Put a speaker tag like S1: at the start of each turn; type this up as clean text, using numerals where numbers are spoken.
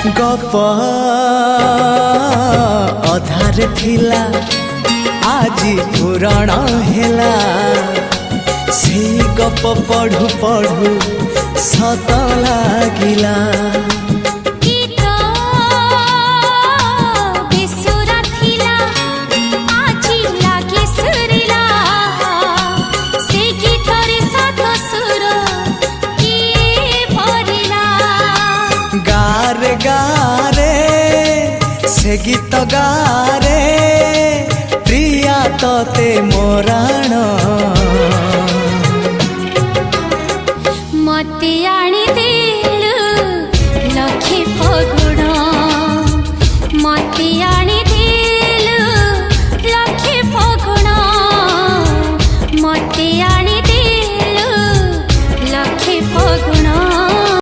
S1: गप अधार थिला आजी पुराण हेला से गप पढ़ु पढ़ु सत लागिला। गारे गारे से गीत गारे प्रिया तोते मोराण